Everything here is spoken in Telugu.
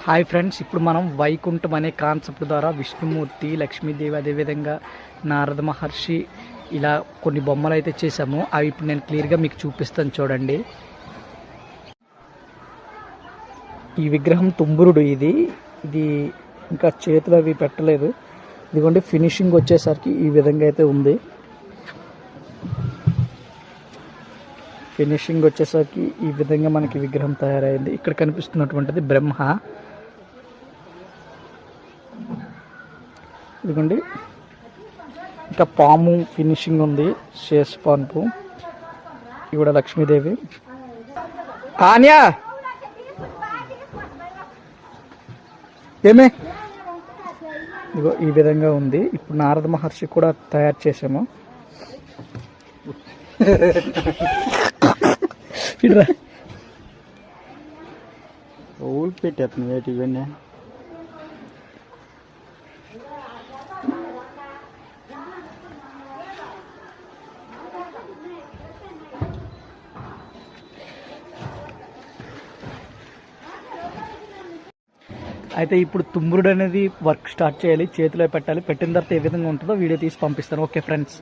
హాయ్ ఫ్రెండ్స్, ఇప్పుడు మనం వైకుంఠం అనే కాన్సెప్ట్ ద్వారా విష్ణుమూర్తి, లక్ష్మీదేవి, అదేవిధంగా నారద మహర్షి ఇలా కొన్ని బొమ్మలు అయితే చేసాము. అవి ఇప్పుడు నేను క్లియర్గా మీకు చూపిస్తాను చూడండి. ఈ విగ్రహం తుంబురుడు. ఇది ఇంకా చేతులు అవి పెట్టలేదు. ఇదిగోండి ఫినిషింగ్ వచ్చేసరికి ఈ విధంగా అయితే ఉంది. ఫినిషింగ్ వచ్చేసరికి ఈ విధంగా మనకి విగ్రహం తయారైంది. ఇక్కడ కనిపిస్తున్నటువంటిది బ్రహ్మ. ఇదిగోండి ఇంకా పాము ఫినిషింగ్ ఉంది, శేషపాన్పు. ఇవిడ లక్ష్మీదేవి. ఆన్యా ఏమే ఇదిగో ఈ విధంగా ఉంది. ఇప్పుడు నారద మహర్షి కూడా తయారు చేసాము. పెట్టేస్తుంది వేటి ఇవన్నీ. అయితే ఇప్పుడు తుంబురుడు అనేది వర్క్ స్టార్ట్ చేయాలి, చేతిలో పెట్టాలి. పెట్టిన తర్వాత ఏ విధంగా ఉంటుందో వీడియో తీసి పంపిస్తాను. Okay friends.